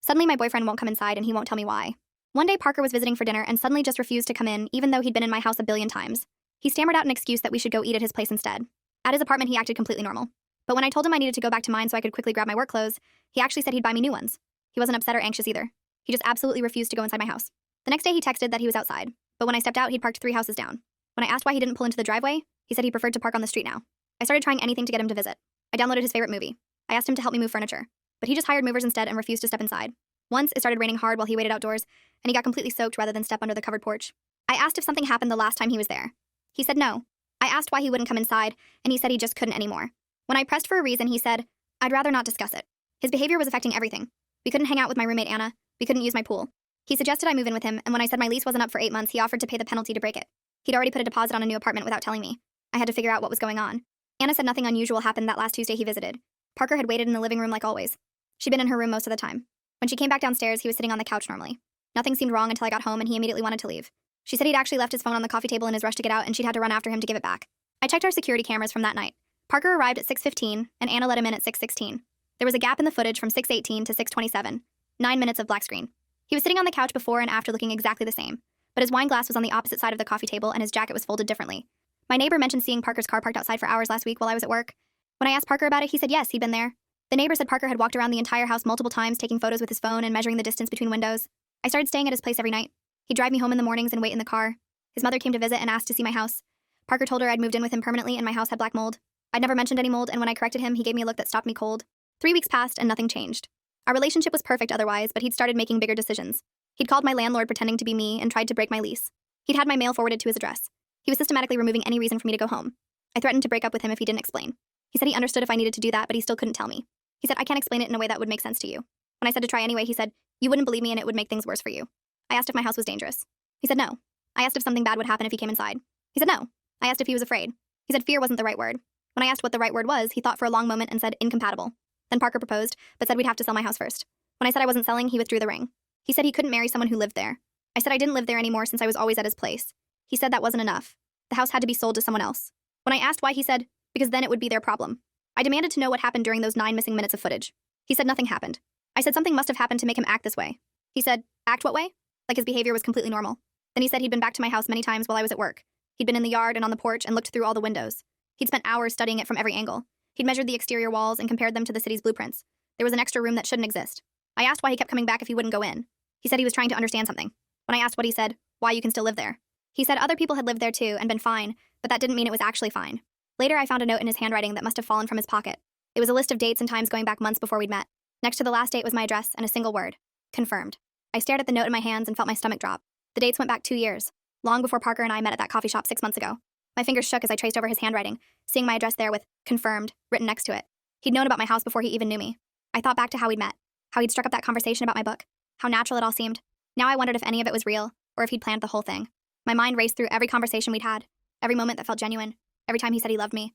Suddenly, my boyfriend won't come inside and he won't tell me why. One day, Parker was visiting for dinner and suddenly just refused to come in, even though he'd been in my house a billion times. He stammered out an excuse that we should go eat at his place instead. At his apartment, he acted completely normal. But when I told him I needed to go back to mine so I could quickly grab my work clothes, he actually said he'd buy me new ones. He wasn't upset or anxious either. He just absolutely refused to go inside my house. The next day, he texted that he was outside, but when I stepped out, he'd parked 3 houses down. When I asked why he didn't pull into the driveway, he said he preferred to park on the street now. I started trying anything to get him to visit. I downloaded his favorite movie. I asked him to help me move furniture, but he just hired movers instead and refused to step inside. Once, it started raining hard while he waited outdoors, and he got completely soaked rather than step under the covered porch. I asked if something happened the last time he was there. He said no. I asked why he wouldn't come inside, and he said he just couldn't anymore. When I pressed for a reason, he said, "I'd rather not discuss it." His behavior was affecting everything. We couldn't hang out with my roommate Anna. We couldn't use my pool. He suggested I move in with him, and when I said my lease wasn't up for 8 months, he offered to pay the penalty to break it. He'd already put a deposit on a new apartment without telling me. I had to figure out what was going on. Anna said nothing unusual happened that last Tuesday he visited. Parker had waited in the living room like always. She'd been in her room most of the time. When she came back downstairs, he was sitting on the couch normally. Nothing seemed wrong until I got home, and he immediately wanted to leave. She said he'd actually left his phone on the coffee table in his rush to get out, and she'd had to run after him to give it back. I checked our security cameras from that night. Parker arrived at 6:15, and Anna let him in at 6:16. There was a gap in the footage from 6:18 to 6:27, 9 minutes of black screen. He was sitting on the couch before and after looking exactly the same, but his wine glass was on the opposite side of the coffee table and his jacket was folded differently. My neighbor mentioned seeing Parker's car parked outside for hours last week while I was at work. When I asked Parker about it, he said yes, he'd been there. The neighbor said Parker had walked around the entire house multiple times, taking photos with his phone and measuring the distance between windows. I started staying at his place every night. He'd drive me home in the mornings and wait in the car. His mother came to visit and asked to see my house. Parker told her I'd moved in with him permanently and my house had black mold. I'd never mentioned any mold, and when I corrected him, he gave me a look that stopped me cold. 3 weeks passed and nothing changed. Our relationship was perfect otherwise, but he'd started making bigger decisions. He'd called my landlord pretending to be me and tried to break my lease. He'd had my mail forwarded to his address. He was systematically removing any reason for me to go home. I threatened to break up with him if he didn't explain. He said he understood if I needed to do that, but he still couldn't tell me. He said, "I can't explain it in a way that would make sense to you." When I said to try anyway, he said, "You wouldn't believe me and it would make things worse for you." I asked if my house was dangerous. He said no. I asked if something bad would happen if he came inside. He said no. I asked if he was afraid. He said fear wasn't the right word. When I asked what the right word was, he thought for a long moment and said incompatible. Then Parker proposed, but said we'd have to sell my house first. When I said I wasn't selling, he withdrew the ring. He said he couldn't marry someone who lived there. I said I didn't live there anymore since I was always at his place. He said that wasn't enough. The house had to be sold to someone else. When I asked why, he said, because then it would be their problem. I demanded to know what happened during those 9 missing minutes of footage. He said nothing happened. I said something must have happened to make him act this way. He said, act what way? Like his behavior was completely normal. Then he said he'd been back to my house many times while I was at work. He'd been in the yard and on the porch and looked through all the windows. He'd spent hours studying it from every angle. He'd measured the exterior walls and compared them to the city's blueprints. There was an extra room that shouldn't exist. I asked why he kept coming back if he wouldn't go in. He said he was trying to understand something. When I asked what, he said, why you can still live there. He said other people had lived there too and been fine, but that didn't mean it was actually fine. Later, I found a note in his handwriting that must have fallen from his pocket. It was a list of dates and times going back months before we'd met. Next to the last date was my address and a single word, confirmed. I stared at the note in my hands and felt my stomach drop. The dates went back 2 years, long before Parker and I met at that coffee shop 6 months ago. My fingers shook as I traced over his handwriting, seeing my address there with confirmed written next to it. He'd known about my house before he even knew me. I thought back to how we'd met, how he'd struck up that conversation about my book, how natural it all seemed. Now I wondered if any of it was real, or if he'd planned the whole thing. My mind raced through every conversation we'd had, every moment that felt genuine, every time he said he loved me.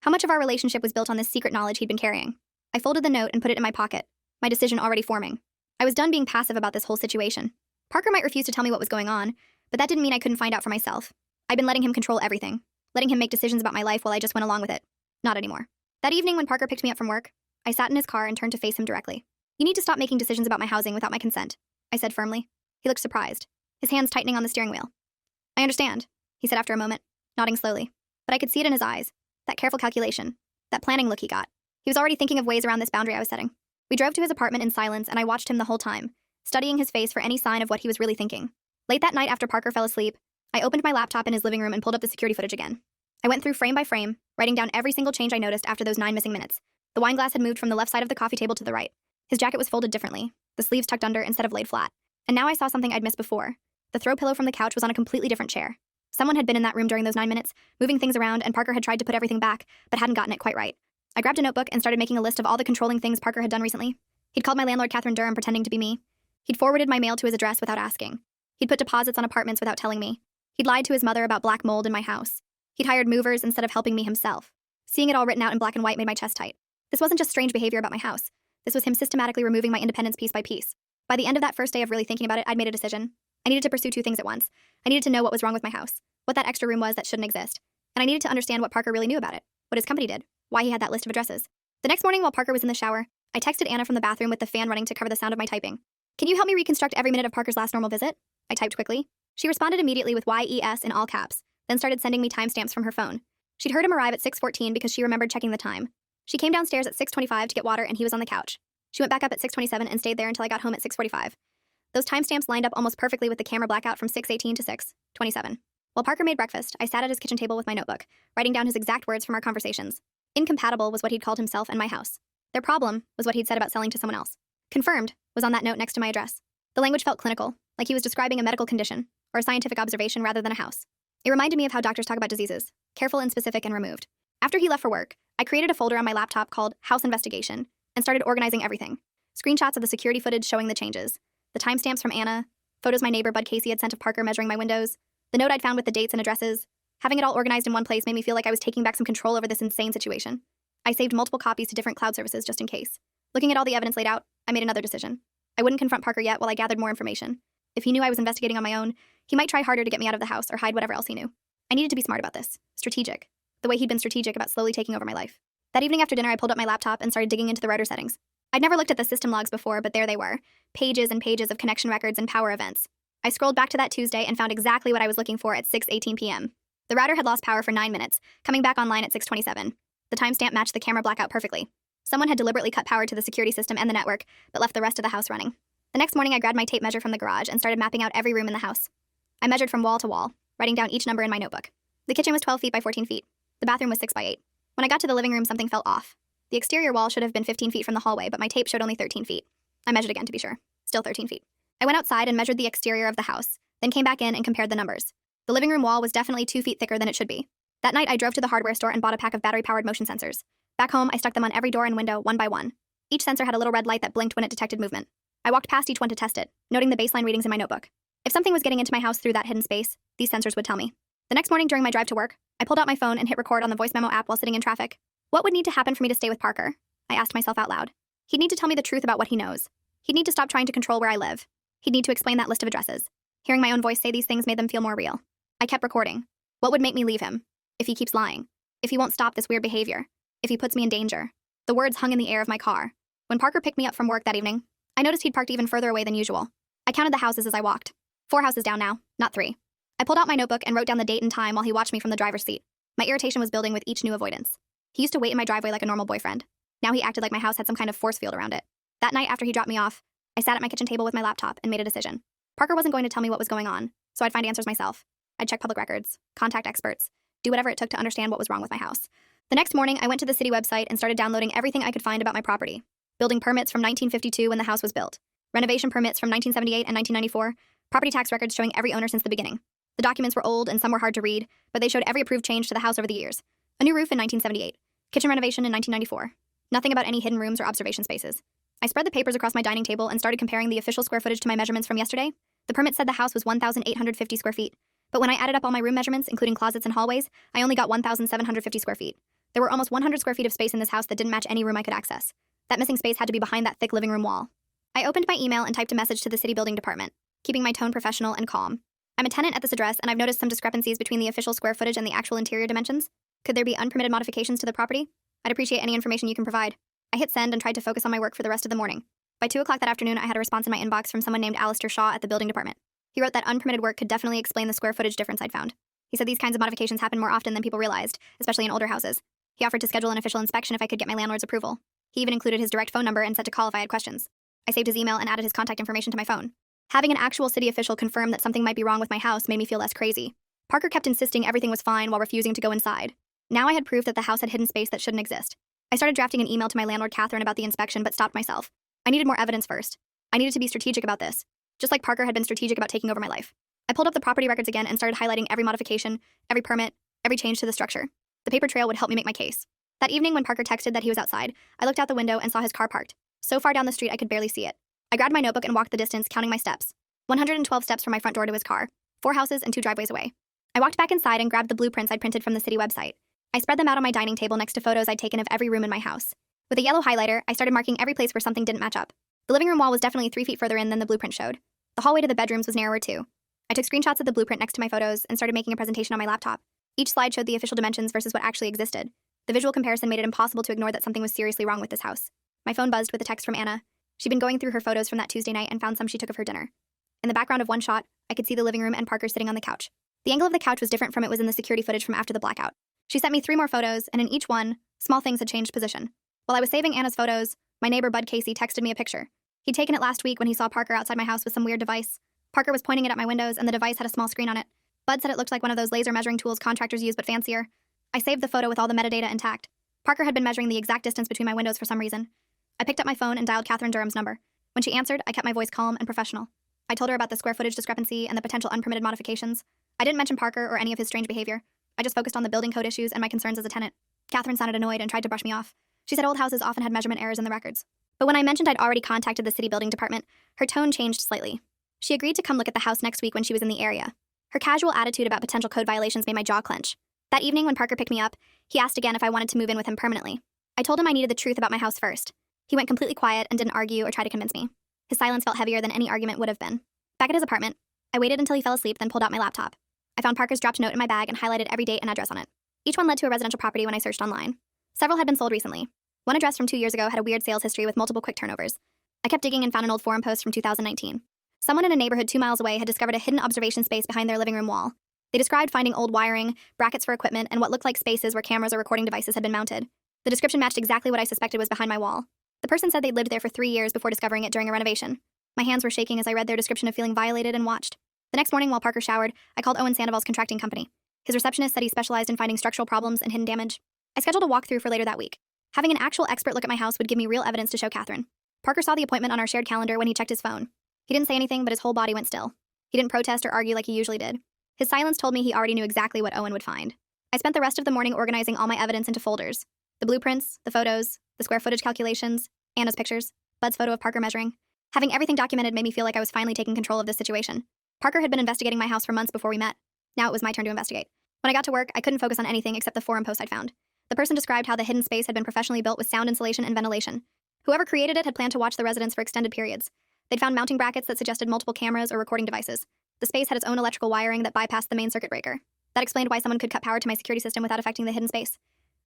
How much of our relationship was built on this secret knowledge he'd been carrying? I folded the note and put it in my pocket, my decision already forming. I was done being passive about this whole situation. Parker might refuse to tell me what was going on, but that didn't mean I couldn't find out for myself. I'd been letting him control everything, letting him make decisions about my life while I just went along with it. Not anymore. That evening when Parker picked me up from work, I sat in his car and turned to face him directly. You need to stop making decisions about my housing without my consent, I said firmly. He looked surprised, his hands tightening on the steering wheel. I understand, he said after a moment, nodding slowly. But I could see it in his eyes, that careful calculation, that planning look he got. He was already thinking of ways around this boundary I was setting. We drove to his apartment in silence, and I watched him the whole time, studying his face for any sign of what he was really thinking. Late that night after Parker fell asleep, I opened my laptop in his living room and pulled up the security footage again. I went through frame by frame, writing down every single change I noticed after those 9 missing minutes. The wine glass had moved from the left side of the coffee table to the right. His jacket was folded differently, the sleeves tucked under instead of laid flat. And now I saw something I'd missed before. The throw pillow from the couch was on a completely different chair. Someone had been in that room during those 9 minutes, moving things around, and Parker had tried to put everything back, but hadn't gotten it quite right. I grabbed a notebook and started making a list of all the controlling things Parker had done recently. He'd called my landlord Catherine Durham pretending to be me. He'd forwarded my mail to his address without asking. He'd put deposits on apartments without telling me. He'd lied to his mother about black mold in my house. He'd hired movers instead of helping me himself. Seeing it all written out in black and white made my chest tight. This wasn't just strange behavior about my house. This was him systematically removing my independence piece by piece. By the end of that first day of really thinking about it, I'd made a decision. I needed to pursue 2 things at once. I needed to know what was wrong with my house, what that extra room was that shouldn't exist, and I needed to understand what Parker really knew about it, what his company did, why he had that list of addresses. The next morning while Parker was in the shower, I texted Anna from the bathroom with the fan running to cover the sound of my typing. Can you help me reconstruct every minute of Parker's last normal visit? I typed quickly. She responded immediately with YES in all caps, then started sending me timestamps from her phone. She'd heard him arrive at 6:14 because she remembered checking the time. She came downstairs at 6:25 to get water and he was on the couch. She went back up at 6:27 and stayed there until I got home at 6:45. Those timestamps lined up almost perfectly with the camera blackout from 6:18 to 6:27. While Parker made breakfast, I sat at his kitchen table with my notebook, writing down his exact words from our conversations. Incompatible was what he'd called himself and my house. Their problem was what he'd said about selling to someone else. Confirmed was on that note next to my address. The language felt clinical, like he was describing a medical condition, or a scientific observation rather than a house. It reminded me of how doctors talk about diseases, careful and specific and removed. After he left for work, I created a folder on my laptop called House Investigation and started organizing everything. Screenshots of the security footage showing the changes, the timestamps from Anna, photos my neighbor Bud Casey had sent of Parker measuring my windows, the note I'd found with the dates and addresses. Having it all organized in one place made me feel like I was taking back some control over this insane situation. I saved multiple copies to different cloud services just in case. Looking at all the evidence laid out, I made another decision. I wouldn't confront Parker yet while I gathered more information. If he knew I was investigating on my own, he might try harder to get me out of the house or hide whatever else he knew. I needed to be smart about this. Strategic. The way he'd been strategic about slowly taking over my life. That evening after dinner, I pulled up my laptop and started digging into the router settings. I'd never looked at the system logs before, but there they were. Pages and pages of connection records and power events. I scrolled back to that Tuesday and found exactly what I was looking for at 6:18 p.m. The router had lost power for 9 minutes, coming back online at 6:27. The timestamp matched the camera blackout perfectly. Someone had deliberately cut power to the security system and the network, but left the rest of the house running. The next morning, I grabbed my tape measure from the garage and started mapping out every room in the house. I measured from wall to wall, writing down each number in my notebook. The kitchen was 12 feet by 14 feet. The bathroom was 6 by 8. When I got to the living room, something felt off. The exterior wall should have been 15 feet from the hallway, but my tape showed only 13 feet. I measured again to be sure. Still 13 feet. I went outside and measured the exterior of the house, then came back in and compared the numbers. The living room wall was definitely 2 feet thicker than it should be. That night, I drove to the hardware store and bought a pack of battery-powered motion sensors. Back home, I stuck them on every door and window, one by one. Each sensor had a little red light that blinked when it detected movement. I walked past each one to test it, noting the baseline readings in my notebook. If something was getting into my house through that hidden space, these sensors would tell me. The next morning during my drive to work, I pulled out my phone and hit record on the voice memo app while sitting in traffic. What would need to happen for me to stay with Parker? I asked myself out loud. He'd need to tell me the truth about what he knows. He'd need to stop trying to control where I live. He'd need to explain that list of addresses. Hearing my own voice say these things made them feel more real. I kept recording. What would make me leave him? If he keeps lying. If he won't stop this weird behavior. If he puts me in danger. The words hung in the air of my car. When Parker picked me up from work that evening, I noticed he'd parked even further away than usual. I counted the houses as I walked. 4 houses down now, not 3. I pulled out my notebook and wrote down the date and time while he watched me from the driver's seat. My irritation was building with each new avoidance. He used to wait in my driveway like a normal boyfriend. Now he acted like my house had some kind of force field around it. That night after he dropped me off, I sat at my kitchen table with my laptop and made a decision. Parker wasn't going to tell me what was going on, so I'd find answers myself. I'd check public records, contact experts, do whatever it took to understand what was wrong with my house. The next morning, I went to the city website and started downloading everything I could find about my property. Building permits from 1952 when the house was built. Renovation permits from 1978 and 1994. Property tax records showing every owner since the beginning. The documents were old and some were hard to read, but they showed every approved change to the house over the years. A new roof in 1978. Kitchen renovation in 1994. Nothing about any hidden rooms or observation spaces. I spread the papers across my dining table and started comparing the official square footage to my measurements from yesterday. The permit said the house was 1,850 square feet. But when I added up all my room measurements, including closets and hallways, I only got 1,750 square feet. There were almost 100 square feet of space in this house that didn't match any room I could access. That missing space had to be behind that thick living room wall. I opened my email and typed a message to the city building department, keeping my tone professional and calm. I'm a tenant at this address, and I've noticed some discrepancies between the official square footage and the actual interior dimensions. Could there be unpermitted modifications to the property? I'd appreciate any information you can provide. I hit send and tried to focus on my work for the rest of the morning. By 2 o'clock that afternoon, I had a response in my inbox from someone named Alistair Shaw at the building department. He wrote that unpermitted work could definitely explain the square footage difference I'd found. He said these kinds of modifications happen more often than people realized, especially in older houses. He offered to schedule an official inspection if I could get my landlord's approval. He even included his direct phone number and said to call if I had questions. I saved his email and added his contact information to my phone. Having an actual city official confirm that something might be wrong with my house made me feel less crazy. Parker kept insisting everything was fine while refusing to go inside. Now I had proof that the house had hidden space that shouldn't exist. I started drafting an email to my landlord Catherine about the inspection but stopped myself. I needed more evidence first. I needed to be strategic about this, just like Parker had been strategic about taking over my life. I pulled up the property records again and started highlighting every modification, every permit, every change to the structure. The paper trail would help me make my case. That evening when Parker texted that he was outside, I looked out the window and saw his car parked. So far down the street I could barely see it. I grabbed my notebook and walked the distance, counting my steps. 112 steps from my front door to his car, 4 houses and 2 driveways away. I walked back inside and grabbed the blueprints I'd printed from the city website. I spread them out on my dining table next to photos I'd taken of every room in my house. With a yellow highlighter, I started marking every place where something didn't match up. The living room wall was definitely 3 feet further in than the blueprint showed. The hallway to the bedrooms was narrower too. I took screenshots of the blueprint next to my photos and started making a presentation on my laptop. Each slide showed the official dimensions versus what actually existed. The visual comparison made it impossible to ignore that something was seriously wrong with this house. My phone buzzed with a text from Anna. She'd been going through her photos from that Tuesday night and found some she took of her dinner. In the background of one shot, I could see the living room and Parker sitting on the couch. The angle of the couch was different from it was in the security footage from after the blackout. She sent me 3 more photos, and in each one, small things had changed position. While I was saving Anna's photos, my neighbor Bud Casey texted me a picture. He'd taken it last week when he saw Parker outside my house with some weird device. Parker was pointing it at my windows, and the device had a small screen on it. Bud said it looked like one of those laser measuring tools contractors use but fancier. I saved the photo with all the metadata intact. Parker had been measuring the exact distance between my windows for some reason. I picked up my phone and dialed Catherine Durham's number. When she answered, I kept my voice calm and professional. I told her about the square footage discrepancy and the potential unpermitted modifications. I didn't mention Parker or any of his strange behavior. I just focused on the building code issues and my concerns as a tenant. Catherine sounded annoyed and tried to brush me off. She said old houses often had measurement errors in the records. But when I mentioned I'd already contacted the city building department, her tone changed slightly. She agreed to come look at the house next week when she was in the area. Her casual attitude about potential code violations made my jaw clench. That evening when Parker picked me up, he asked again if I wanted to move in with him permanently. I told him I needed the truth about my house first. He went completely quiet and didn't argue or try to convince me. His silence felt heavier than any argument would have been. Back at his apartment, I waited until he fell asleep, then pulled out my laptop. I found Parker's dropped note in my bag and highlighted every date and address on it. Each one led to a residential property when I searched online. Several had been sold recently. One address from 2 years ago had a weird sales history with multiple quick turnovers. I kept digging and found an old forum post from 2019. Someone in a neighborhood 2 miles away had discovered a hidden observation space behind their living room wall. They described finding old wiring, brackets for equipment, and what looked like spaces where cameras or recording devices had been mounted. The description matched exactly what I suspected was behind my wall. The person said they'd lived there for 3 years before discovering it during a renovation. My hands were shaking as I read their description of feeling violated and watched. The next morning, while Parker showered, I called Owen Sandoval's contracting company. His receptionist said he specialized in finding structural problems and hidden damage. I scheduled a walkthrough for later that week. Having an actual expert look at my house would give me real evidence to show Catherine. Parker saw the appointment on our shared calendar when he checked his phone. He didn't say anything, but his whole body went still. He didn't protest or argue like he usually did. His silence told me he already knew exactly what Owen would find. I spent the rest of the morning organizing all my evidence into folders. The blueprints, the photos, the square footage calculations, Anna's pictures, Bud's photo of Parker measuring. Having everything documented made me feel like I was finally taking control of this situation. Parker had been investigating my house for months before we met. Now it was my turn to investigate. When I got to work, I couldn't focus on anything except the forum post I'd found. The person described how the hidden space had been professionally built with sound insulation and ventilation. Whoever created it had planned to watch the residents for extended periods. They'd found mounting brackets that suggested multiple cameras or recording devices. The space had its own electrical wiring that bypassed the main circuit breaker. That explained why someone could cut power to my security system without affecting the hidden space.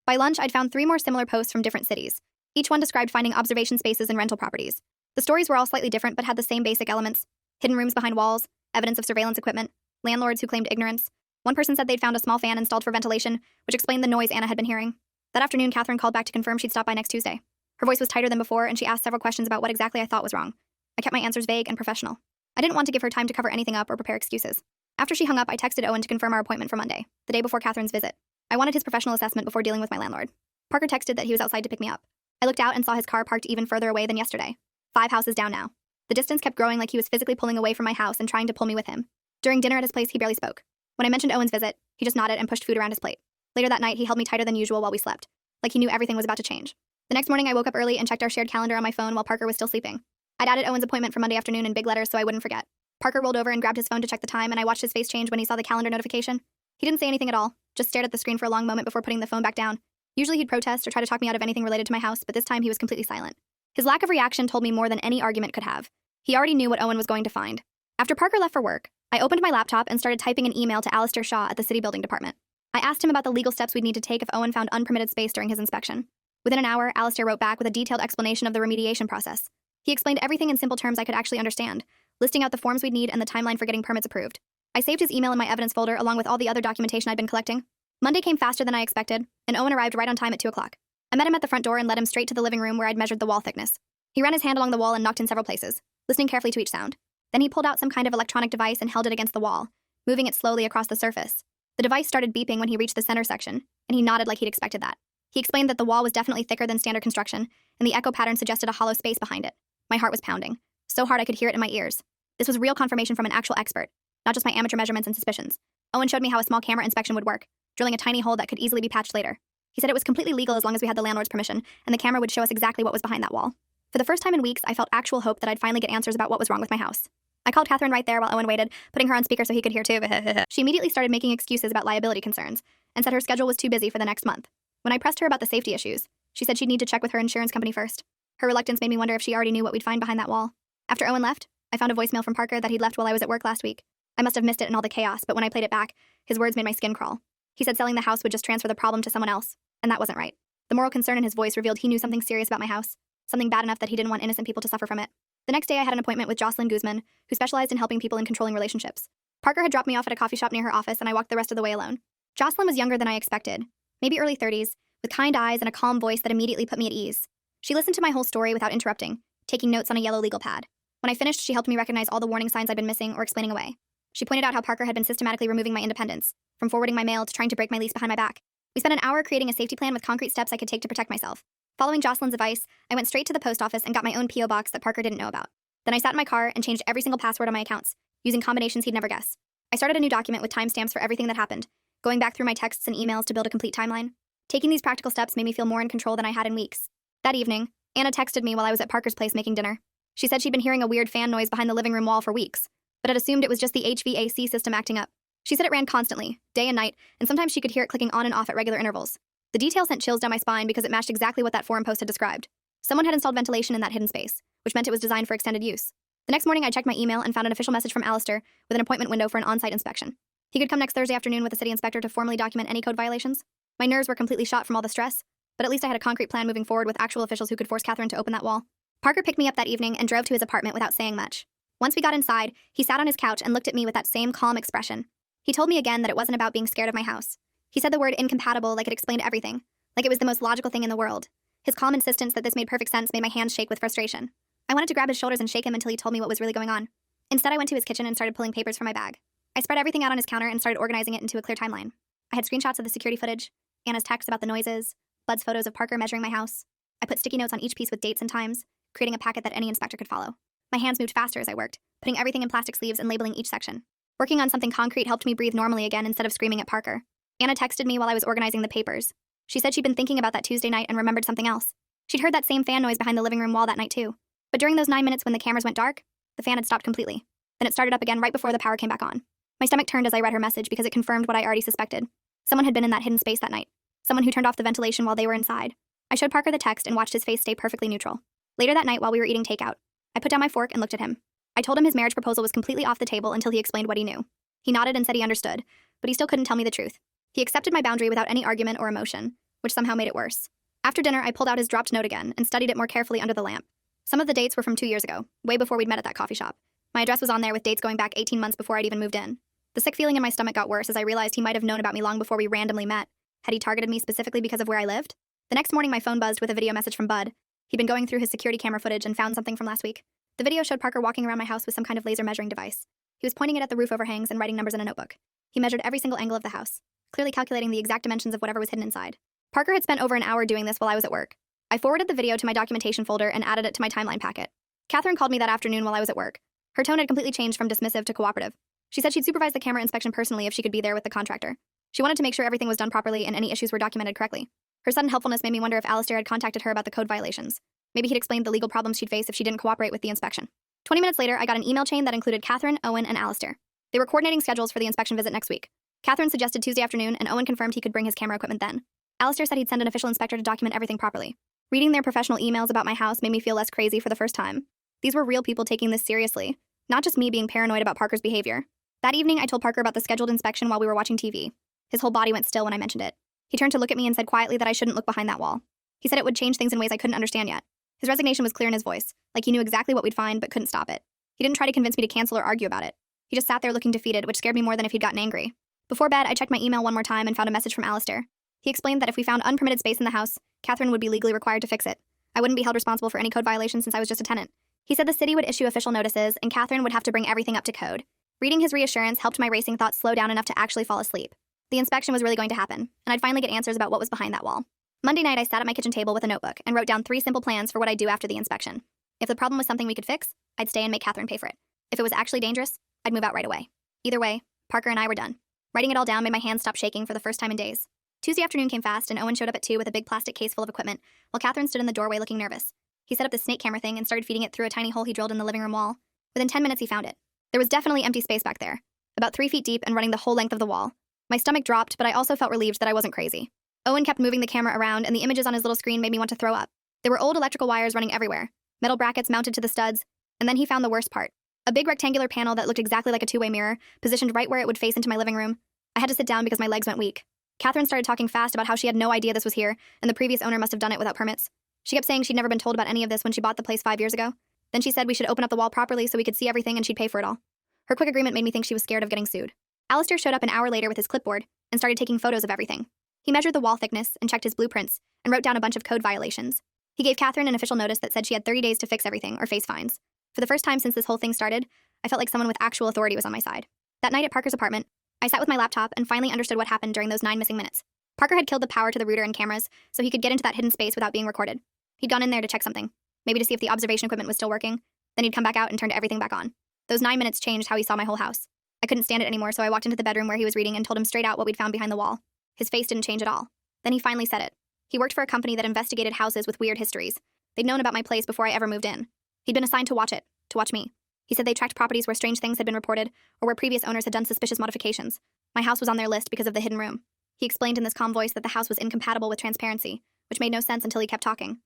By lunch, I'd found 3 more similar posts from different cities. Each one described finding observation spaces and rental properties. The stories were all slightly different but had the same basic elements: hidden rooms behind walls, evidence of surveillance equipment, landlords who claimed ignorance. One person said they'd found a small fan installed for ventilation, which explained the noise Anna had been hearing. That afternoon, Catherine called back to confirm she'd stop by next Tuesday. Her voice was tighter than before, and she asked several questions about what exactly I thought was wrong. I kept my answers vague and professional. I didn't want to give her time to cover anything up or prepare excuses. After she hung up, I texted Owen to confirm our appointment for Monday, the day before Catherine's visit. I wanted his professional assessment before dealing with my landlord. Parker texted that he was outside to pick me up. I looked out and saw his car parked even further away than yesterday. 5 houses down now. The distance kept growing like he was physically pulling away from my house and trying to pull me with him. During dinner at his place, he barely spoke. When I mentioned Owen's visit, he just nodded and pushed food around his plate. Later that night, he held me tighter than usual while we slept, like he knew everything was about to change. The next morning, I woke up early and checked our shared calendar on my phone while Parker was still sleeping. I'd added Owen's appointment for Monday afternoon in big letters so I wouldn't forget. Parker rolled over and grabbed his phone to check the time, and I watched his face change when he saw the calendar notification. He didn't say anything at all, just stared at the screen for a long moment before putting the phone back down. Usually he'd protest or try to talk me out of anything related to my house, but this time he was completely silent. His lack of reaction told me more than any argument could have. He already knew what Owen was going to find. After Parker left for work, I opened my laptop and started typing an email to Alistair Shaw at the city building department. I asked him about the legal steps we'd need to take if Owen found unpermitted space during his inspection. Within an hour, Alistair wrote back with a detailed explanation of the remediation process. He explained everything in simple terms I could actually understand, listing out the forms we'd need and the timeline for getting permits approved. I saved his email in my evidence folder along with all the other documentation I'd been collecting. Monday came faster than I expected, and Owen arrived right on time at 2 o'clock. I met him at the front door and led him straight to the living room where I'd measured the wall thickness. He ran his hand along the wall and knocked in several places, listening carefully to each sound. Then he pulled out some kind of electronic device and held it against the wall, moving it slowly across the surface. The device started beeping when he reached the center section, and he nodded like he'd expected that. He explained that the wall was definitely thicker than standard construction, and the echo pattern suggested a hollow space behind it. My heart was pounding, so hard I could hear it in my ears. This was real confirmation from an actual expert, not just my amateur measurements and suspicions. Owen showed me how a small camera inspection would work, drilling a tiny hole that could easily be patched later. He said it was completely legal as long as we had the landlord's permission, and the camera would show us exactly what was behind that wall. For the first time in weeks, I felt actual hope that I'd finally get answers about what was wrong with my house. I called Catherine right there while Owen waited, putting her on speaker so he could hear too. She immediately started making excuses about liability concerns, and said her schedule was too busy for the next month. When I pressed her about the safety issues, she said she'd need to check with her insurance company first. Her reluctance made me wonder if she already knew what we'd find behind that wall. After Owen left, I found a voicemail from Parker that he'd left while I was at work last week. I must have missed it in all the chaos, but when I played it back, his words made my skin crawl. He said selling the house would just transfer the problem to someone else, and that wasn't right. The moral concern in his voice revealed he knew something serious about my house, something bad enough that he didn't want innocent people to suffer from it. The next day, I had an appointment with Jocelyn Guzman, who specialized in helping people in controlling relationships. Parker had dropped me off at a coffee shop near her office, and I walked the rest of the way alone. Jocelyn was younger than I expected, maybe early 30s, with kind eyes and a calm voice that immediately put me at ease. She listened to my whole story without interrupting, taking notes on a yellow legal pad. When I finished, she helped me recognize all the warning signs I'd been missing or explaining away. She pointed out how Parker had been systematically removing my independence, from forwarding my mail to trying to break my lease behind my back. We spent an hour creating a safety plan with concrete steps I could take to protect myself. Following Jocelyn's advice, I went straight to the post office and got my own P.O. box that Parker didn't know about. Then I sat in my car and changed every single password on my accounts, using combinations he'd never guess. I started a new document with timestamps for everything that happened, going back through my texts and emails to build a complete timeline. Taking these practical steps made me feel more in control than I had in weeks. That evening, Anna texted me while I was at Parker's place making dinner. She said she'd been hearing a weird fan noise behind the living room wall for weeks, but had assumed it was just the HVAC system acting up. She said it ran constantly, day and night, and sometimes she could hear it clicking on and off at regular intervals. The detail sent chills down my spine because it matched exactly what that forum post had described. Someone had installed ventilation in that hidden space, which meant it was designed for extended use. The next morning, I checked my email and found an official message from Alistair with an appointment window for an on-site inspection. He could come next Thursday afternoon with the city inspector to formally document any code violations. My nerves were completely shot from all the stress, but at least I had a concrete plan moving forward with actual officials who could force Catherine to open that wall. Parker picked me up that evening and drove to his apartment without saying much. Once we got inside, he sat on his couch and looked at me with that same calm expression. He told me again that it wasn't about being scared of my house. He said the word incompatible like it explained everything, like it was the most logical thing in the world. His calm insistence that this made perfect sense made my hands shake with frustration. I wanted to grab his shoulders and shake him until he told me what was really going on. Instead, I went to his kitchen and started pulling papers from my bag. I spread everything out on his counter and started organizing it into a clear timeline. I had screenshots of the security footage, Anna's texts about the noises, Bud's photos of Parker measuring my house. I put sticky notes on each piece with dates and times, creating a packet that any inspector could follow. My hands moved faster as I worked, putting everything in plastic sleeves and labeling each section. Working on something concrete helped me breathe normally again instead of screaming at Parker. Anna texted me while I was organizing the papers. She said she'd been thinking about that Tuesday night and remembered something else. She'd heard that same fan noise behind the living room wall that night too. But during those 9 minutes when the cameras went dark, the fan had stopped completely. Then it started up again right before the power came back on. My stomach turned as I read her message because it confirmed what I already suspected. Someone had been in that hidden space that night. Someone who turned off the ventilation while they were inside. I showed Parker the text and watched his face stay perfectly neutral. Later that night while we were eating takeout, I put down my fork and looked at him. I told him his marriage proposal was completely off the table until he explained what he knew. He nodded and said he understood, but he still couldn't tell me the truth. He accepted my boundary without any argument or emotion, which somehow made it worse. After dinner, I pulled out his dropped note again and studied it more carefully under the lamp. Some of the dates were from 2 years ago, way before we'd met at that coffee shop. My address was on there with dates going back 18 months before I'd even moved in. The sick feeling in my stomach got worse as I realized he might have known about me long before we randomly met. Had he targeted me specifically because of where I lived? The next morning, my phone buzzed with a video message from Bud. He'd been going through his security camera footage and found something from last week. The video showed Parker walking around my house with some kind of laser measuring device. He was pointing it at the roof overhangs and writing numbers in a notebook. He measured every single angle of the house, clearly calculating the exact dimensions of whatever was hidden inside. Parker had spent over an hour doing this while I was at work. I forwarded the video to my documentation folder and added it to my timeline packet. Catherine called me that afternoon while I was at work. Her tone had completely changed from dismissive to cooperative. She said she'd supervise the camera inspection personally if she could be there with the contractor. She wanted to make sure everything was done properly and any issues were documented correctly. Her sudden helpfulness made me wonder if Alistair had contacted her about the code violations. Maybe he'd explained the legal problems she'd face if she didn't cooperate with the inspection. 20 minutes later, I got an email chain that included Catherine, Owen, and Alistair. They were coordinating schedules for the inspection visit next week. Catherine suggested Tuesday afternoon, and Owen confirmed he could bring his camera equipment then. Alistair said he'd send an official inspector to document everything properly. Reading their professional emails about my house made me feel less crazy for the first time. These were real people taking this seriously, not just me being paranoid about Parker's behavior. That evening, I told Parker about the scheduled inspection while we were watching TV. His whole body went still when I mentioned it. He turned to look at me and said quietly that I shouldn't look behind that wall. He said it would change things in ways I couldn't understand yet. His resignation was clear in his voice, like he knew exactly what we'd find but couldn't stop it. He didn't try to convince me to cancel or argue about it. He just sat there looking defeated, which scared me more than if he'd gotten angry. Before bed, I checked my email one more time and found a message from Alistair. He explained that if we found unpermitted space in the house, Catherine would be legally required to fix it. I wouldn't be held responsible for any code violations since I was just a tenant. He said the city would issue official notices and Catherine would have to bring everything up to code. Reading his reassurance helped my racing thoughts slow down enough to actually fall asleep. The inspection was really going to happen, and I'd finally get answers about what was behind that wall. Monday night, I sat at my kitchen table with a notebook and wrote down 3 simple plans for what I'd do after the inspection. If the problem was something we could fix, I'd stay and make Catherine pay for it. If it was actually dangerous, I'd move out right away. Either way, Parker and I were done. Writing it all down made my hands stop shaking for the first time in days. Tuesday afternoon came fast, and Owen showed up at 2 with a big plastic case full of equipment, while Catherine stood in the doorway looking nervous. He set up this snake camera thing and started feeding it through a tiny hole he drilled in the living room wall. Within 10 minutes, he found it. There was definitely empty space back there, about 3 feet deep and running the whole length of the wall. My stomach dropped, but I also felt relieved that I wasn't crazy. Owen kept moving the camera around, and the images on his little screen made me want to throw up. There were old electrical wires running everywhere, metal brackets mounted to the studs, and then he found the worst part. A big rectangular panel that looked exactly like a 2-way mirror, positioned right where it would face into my living room. I had to sit down because my legs went weak. Catherine started talking fast about how she had no idea this was here, and the previous owner must have done it without permits. She kept saying she'd never been told about any of this when she bought the place 5 years ago. Then she said we should open up the wall properly so we could see everything and she'd pay for it all. Her quick agreement made me think she was scared of getting sued. Alistair showed up an hour later with his clipboard and started taking photos of everything. He measured the wall thickness and checked his blueprints and wrote down a bunch of code violations. He gave Catherine an official notice that said she had 30 days to fix everything or face fines. For the first time since this whole thing started, I felt like someone with actual authority was on my side. That night at Parker's apartment, I sat with my laptop and finally understood what happened during those 9 missing minutes. Parker had killed the power to the router and cameras so he could get into that hidden space without being recorded. He'd gone in there to check something, maybe to see if the observation equipment was still working. Then he'd come back out and turned everything back on. Those 9 minutes changed how he saw my whole house. I couldn't stand it anymore, so I walked into the bedroom where he was reading and told him straight out what we'd found behind the wall. His face didn't change at all. Then he finally said it. He worked for a company that investigated houses with weird histories. They'd known about my place before I ever moved in. He'd been assigned to watch it, to watch me. He said they tracked properties where strange things had been reported or where previous owners had done suspicious modifications. My house was on their list because of the hidden room. He explained in this calm voice that the house was incompatible with transparency, which made no sense until he kept talking.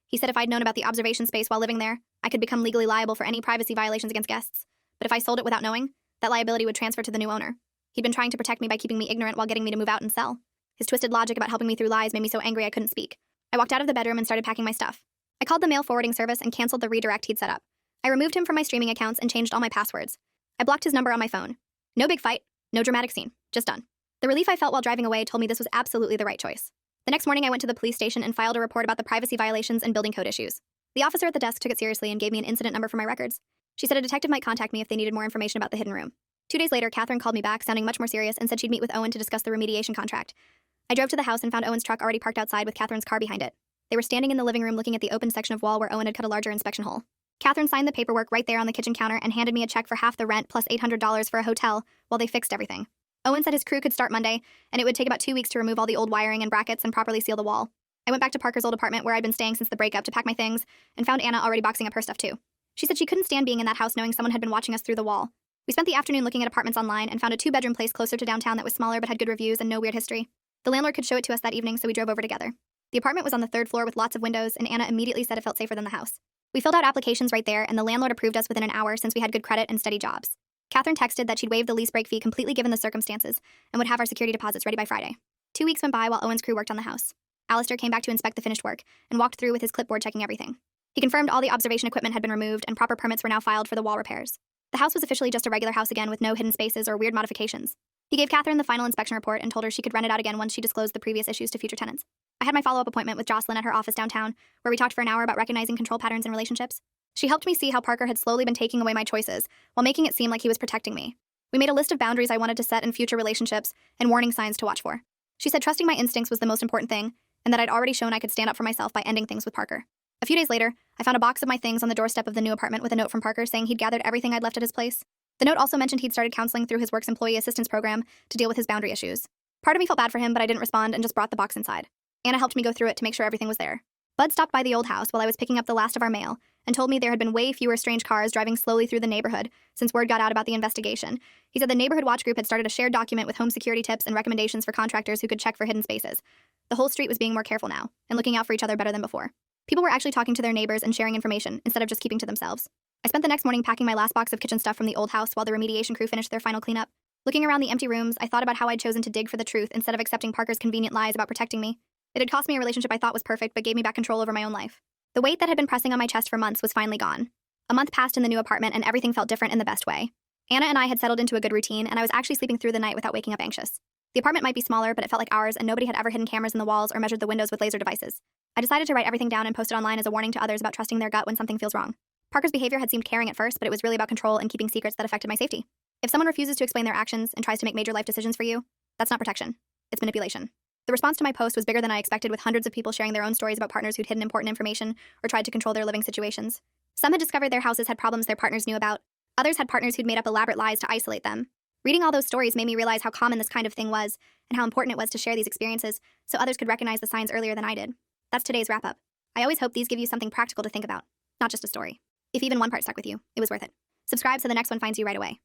He said if I'd known about the observation space while living there, I could become legally liable for any privacy violations against guests. But if I sold it without knowing, that liability would transfer to the new owner. He'd been trying to protect me by keeping me ignorant while getting me to move out and sell. His twisted logic about helping me through lies made me so angry I couldn't speak. I walked out of the bedroom and started packing my stuff. I called the mail forwarding service and canceled the redirect he'd set up. I removed him from my streaming accounts and changed all my passwords. I blocked his number on my phone. No big fight, no dramatic scene, just done. The relief I felt while driving away told me this was absolutely the right choice. The next morning I went to the police station and filed a report about the privacy violations and building code issues. The officer at the desk took it seriously and gave me an incident number for my records. She said a detective might contact me if they needed more information about the hidden room. 2 days later, Catherine called me back, sounding much more serious, and said she'd meet with Owen to discuss the remediation contract. I drove to the house and found Owen's truck already parked outside with Catherine's car behind it. They were standing in the living room looking at the open section of wall where Owen had cut a larger inspection hole. Catherine signed the paperwork right there on the kitchen counter and handed me a check for half the rent plus $800 for a hotel while they fixed everything. Owen said his crew could start Monday, and it would take about 2 weeks to remove all the old wiring and brackets and properly seal the wall. I went back to Parker's old apartment where I'd been staying since the breakup to pack my things, and found Anna already boxing up her stuff too. She said she couldn't stand being in that house knowing someone had been watching us through the wall. We spent the afternoon looking at apartments online and found a 2-bedroom place closer to downtown that was smaller but had good reviews and no weird history. The landlord could show it to us that evening, so we drove over together. The apartment was on the 3rd floor with lots of windows, and Anna immediately said it felt safer than the house. We filled out applications right there, and the landlord approved us within an hour since we had good credit and steady jobs. Catherine texted that she'd waive the lease break fee completely given the circumstances and would have our security deposits ready by Friday. 2 weeks went by while Owen's crew worked on the house. Alistair came back to inspect the finished work and walked through with his clipboard checking everything. He confirmed all the observation equipment had been removed and proper permits were now filed for the wall repairs. The house was officially just a regular house again with no hidden spaces or weird modifications. He gave Catherine the final inspection report and told her she could rent it out again once she disclosed the previous issues to future tenants. I had my follow-up appointment with Jocelyn at her office downtown, where we talked for an hour about recognizing control patterns in relationships. She helped me see how Parker had slowly been taking away my choices while making it seem like he was protecting me. We made a list of boundaries I wanted to set in future relationships and warning signs to watch for. She said trusting my instincts was the most important thing, and that I'd already shown I could stand up for myself by ending things with Parker. A few days later, I found a box of my things on the doorstep of the new apartment with a note from Parker saying he'd gathered everything I'd left at his place. The note also mentioned he'd started counseling through his work's employee assistance program to deal with his boundary issues. Part of me felt bad for him, but I didn't respond and just brought the box inside. Anna helped me go through it to make sure everything was there. Bud stopped by the old house while I was picking up the last of our mail and told me there had been way fewer strange cars driving slowly through the neighborhood since word got out about the investigation. He said the neighborhood watch group had started a shared document with home security tips and recommendations for contractors who could check for hidden spaces. The whole street was being more careful now and looking out for each other better than before. People were actually talking to their neighbors and sharing information instead of just keeping to themselves. I spent the next morning packing my last box of kitchen stuff from the old house while the remediation crew finished their final cleanup. Looking around the empty rooms, I thought about how I'd chosen to dig for the truth instead of accepting Parker's convenient lies about protecting me. It had cost me a relationship I thought was perfect but gave me back control over my own life. The weight that had been pressing on my chest for months was finally gone. A month passed in the new apartment and everything felt different in the best way. Anna and I had settled into a good routine and I was actually sleeping through the night without waking up anxious. The apartment might be smaller, but it felt like ours and nobody had ever hidden cameras in the walls or measured the windows with laser devices. I decided to write everything down and post it online as a warning to others about trusting their gut when something feels wrong. Parker's behavior had seemed caring at first, but it was really about control and keeping secrets that affected my safety. If someone refuses to explain their actions and tries to make major life decisions for you, that's not protection. It's manipulation. The response to my post was bigger than I expected, with hundreds of people sharing their own stories about partners who'd hidden important information or tried to control their living situations. Some had discovered their houses had problems their partners knew about. Others had partners who'd made up elaborate lies to isolate them. Reading all those stories made me realize how common this kind of thing was and how important it was to share these experiences so others could recognize the signs earlier than I did. That's today's wrap-up. I always hope these give you something practical to think about, not just a story. If even one part stuck with you, it was worth it. Subscribe so the next one finds you right away.